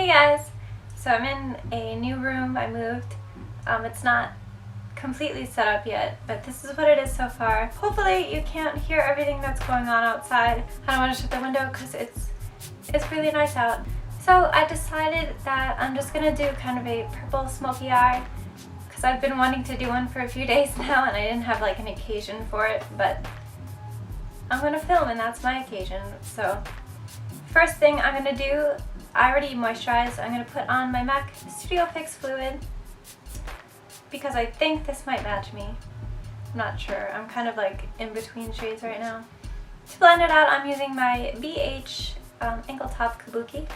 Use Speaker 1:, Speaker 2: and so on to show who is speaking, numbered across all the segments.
Speaker 1: Hey guys! So I'm in a new room. I moved. It's not completely set up yet, but this is what it is so far. Hopefully you can't hear everything that's going on outside. I don't want to shut the window because it's really nice out. So I decided that I'm just gonna do kind of a purple smoky eye because I've been wanting to do one for a few days now and I didn't have like an occasion for it, but I'm gonna film and that's my occasion. So first thing I'm gonna do, I already moisturized. I'm gonna put on my MAC Studio Fix Fluid because I think this might match me. I'm not sure. I'm kind of like in between shades right now. To blend it out, I'm using my BH Ankle Top Kabuki.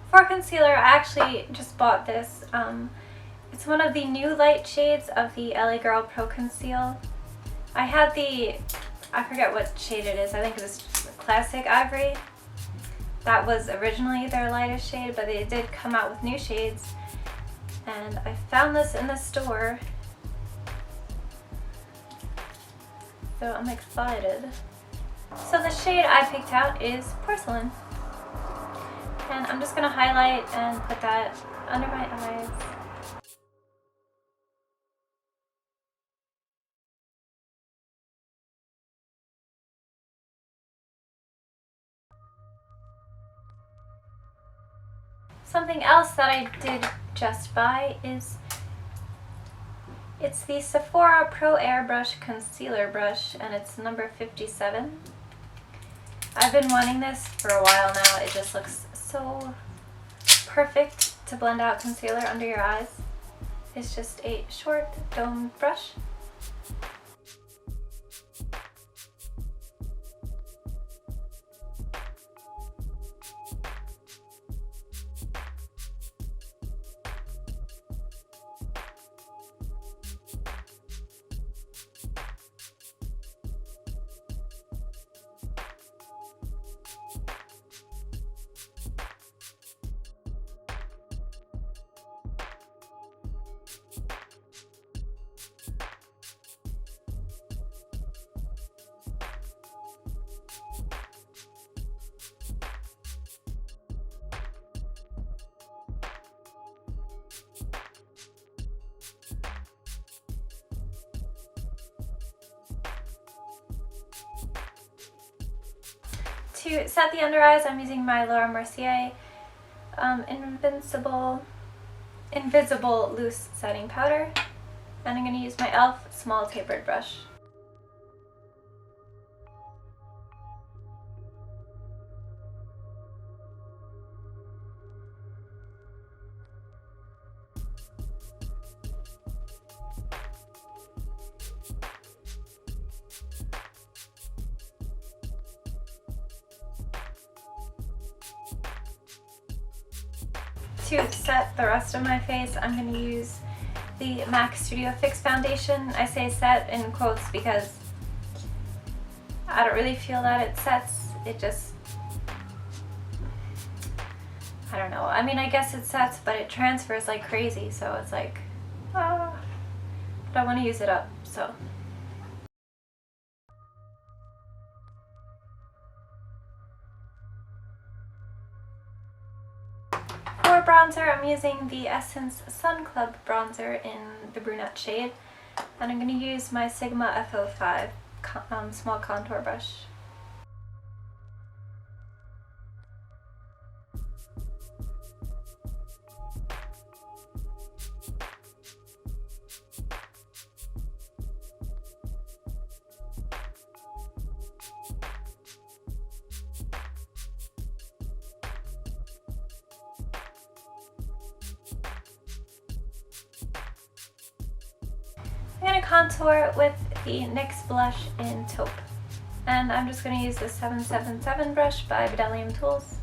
Speaker 1: For concealer, I actually just bought this. It's one of the new light shades of the LA Girl Pro Conceal. I had I forget what shade it is. I think it was Classic Ivory. That was originally their lightest shade, but they did come out with new shades. And I found this in the store. So I'm excited. So the shade I picked out is Porcelain. And I'm just going to highlight and put that under my eyes. Something else that I did just buy is, it's the Sephora Pro Airbrush Concealer Brush, and it's number 57. I've been wanting this for a while now. It just looks so perfect to blend out concealer under your eyes. It's just a short domed brush. To set the under eyes, I'm using my Mercier Invisible Loose Setting Powder, and I'm going to use my e.l.f. small tapered brush. To set the rest of my face, I'm going to use the MAC Studio Fix Foundation. I say set in quotes because I don't really feel that it sets. It just, I don't know. I mean, I guess it sets, but it transfers like crazy, so it's like, but I want to use it up, so. For bronzer, I'm using the Essence Sun Club bronzer in the Brunette shade, and I'm going to use my Sigma F05 small contour brush. I'm going to contour with the NYX Blush in Taupe. And I'm just going to use the 777 brush by Bdellium Tools.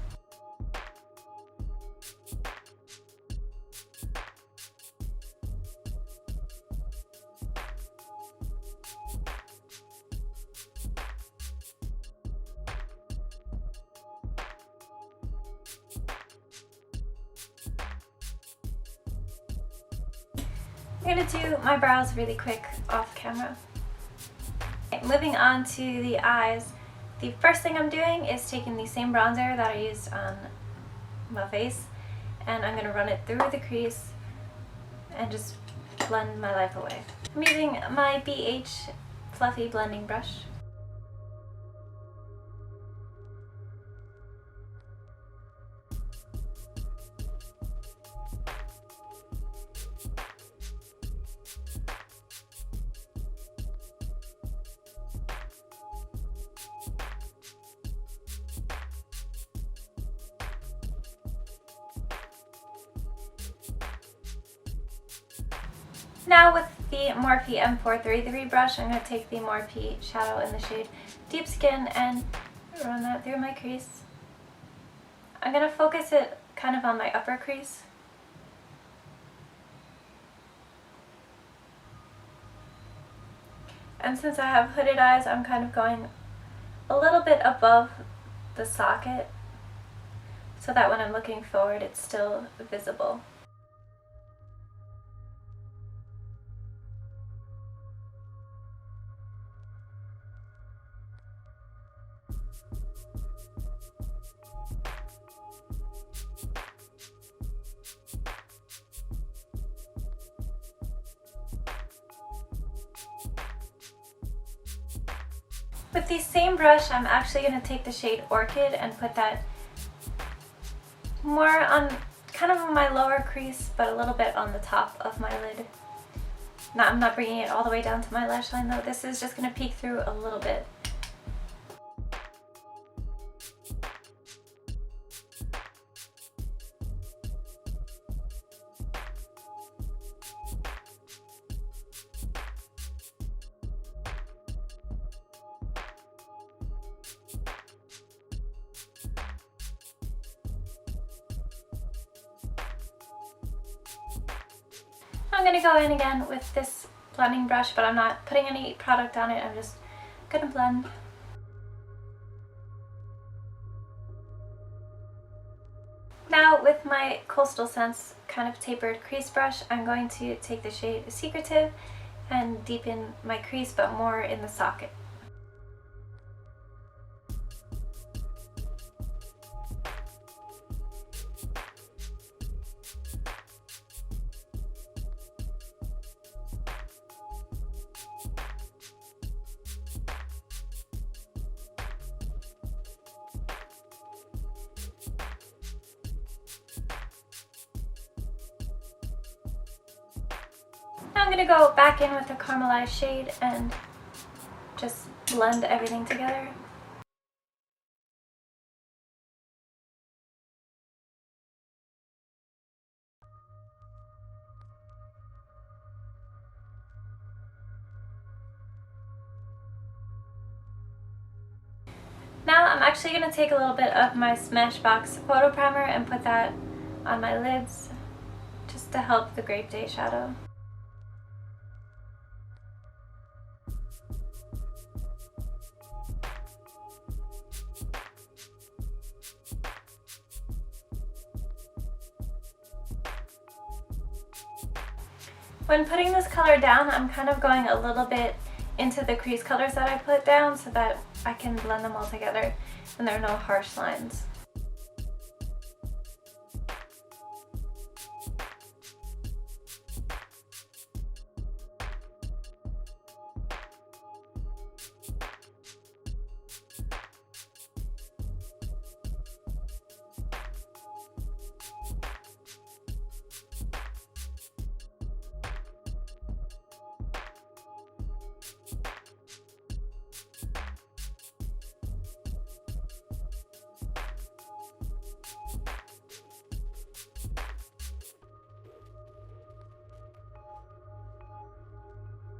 Speaker 1: I'm gonna do my brows really quick off camera. Okay, moving on to the eyes. The first thing I'm doing is taking the same bronzer that I used on my face, and I'm gonna run it through the crease and just blend my life away. I'm using my BH Fluffy blending brush. Now with the Morphe M433 brush, I'm going to take the Morphe shadow in the shade Deep Skin and run that through my crease. I'm going to focus it kind of on my upper crease. And since I have hooded eyes, I'm kind of going a little bit above the socket so that when I'm looking forward, it's still visible. With the same brush, I'm actually going to take the shade Orchid and put that more on kind of on my lower crease, but a little bit on the top of my lid. Now, I'm not bringing it all the way down to my lash line though. This is just going to peek through a little bit. I'm going to go in again with this blending brush, but I'm not putting any product on it. I'm just going to blend. Now with my Coastal Scents kind of tapered crease brush, I'm going to take the shade Secretive and deepen my crease, but more in the socket. Now I'm going to go back in with the Caramelized shade and just blend everything together. Now I'm actually going to take a little bit of my Smashbox photo primer and put that on my lids just to help the Grape Day shadow. When putting this color down, I'm kind of going a little bit into the crease colors that I put down so that I can blend them all together and there are no harsh lines.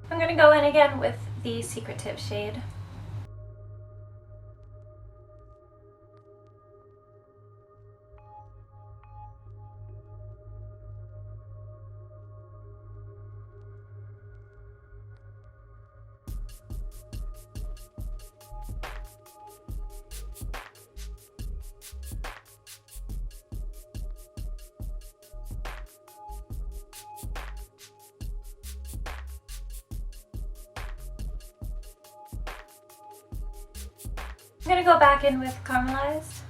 Speaker 1: I'm going to go in again with the Secretive shade. I'm gonna go back in with Caramelized.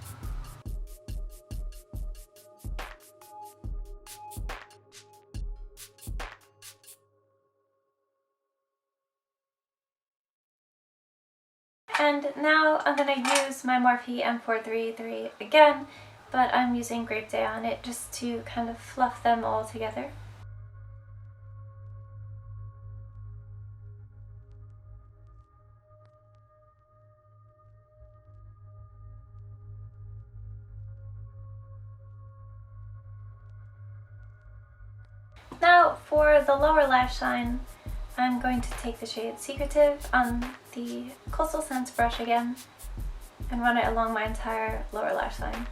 Speaker 1: And now I'm going to use my Morphe M433 again, but I'm using Grape on it just to kind of fluff them all together. Now for the lower lash line, I'm going to take the shade Secretive on the Coastal Scents brush again and run it along my entire lower lash line.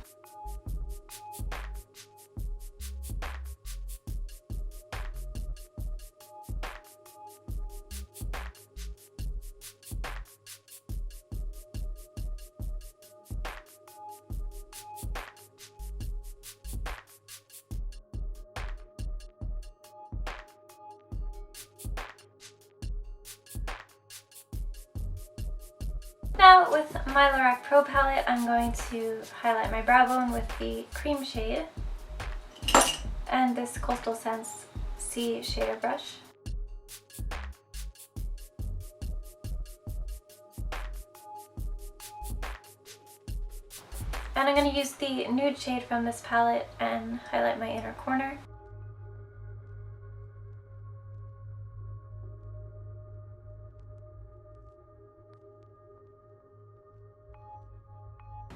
Speaker 1: Now with my Lorac Pro Palette, I'm going to highlight my brow bone with the cream shade and this Coastal Scents C shader brush. And I'm going to use the nude shade from this palette and highlight my inner corner.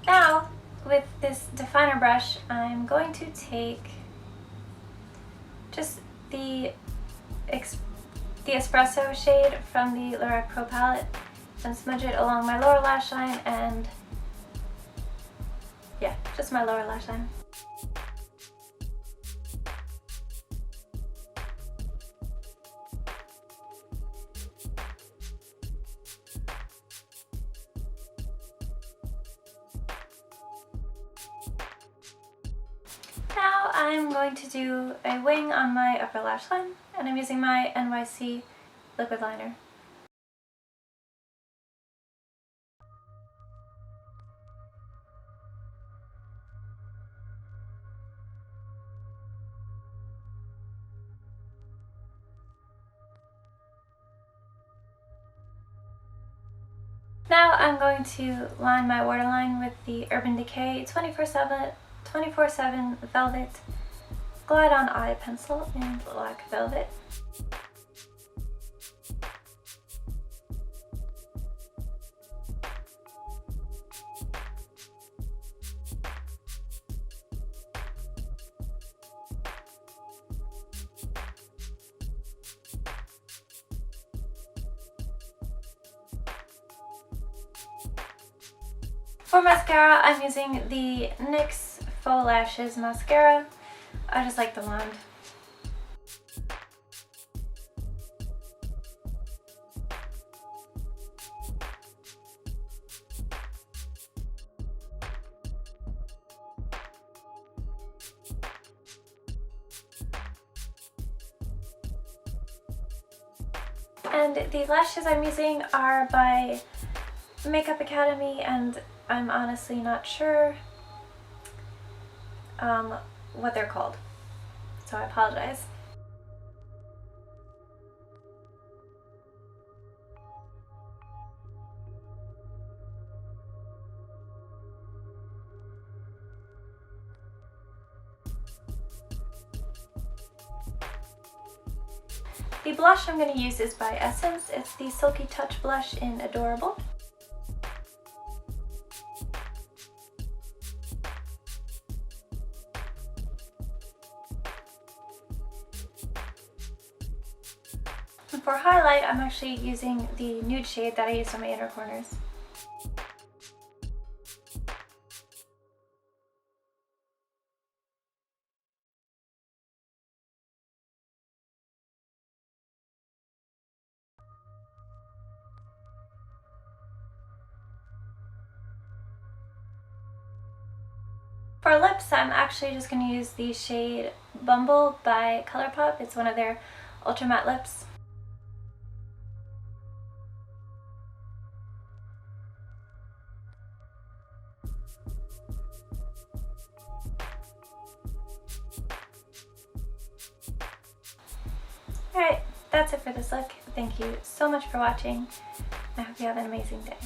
Speaker 1: Now, with this definer brush, I'm going to take just the espresso shade from the Lorac Pro Palette and smudge it along my lower lash line and, yeah, just my lower lash line. Now I'm going to do a wing on my upper lash line, and I'm using my NYC Liquid Liner. Now I'm going to line my waterline with the Urban Decay 24/7 Velvet Glide On Eye Pencil in Black Velvet. For mascara, I'm using the NYX Faux Lashes mascara. I just like the wand. And the lashes I'm using are by Makeup Academy, and I'm honestly not sure what they're called, so I apologize. The blush I'm going to use is by Essence. It's the Silky Touch blush in Adorable. And for highlight, I'm actually using the nude shade that I used on my inner corners. For lips, I'm actually just going to use the shade Bumble by Colourpop. It's one of their ultra matte lips. Alright, that's it for this look. Thank you so much for watching. I hope you have an amazing day.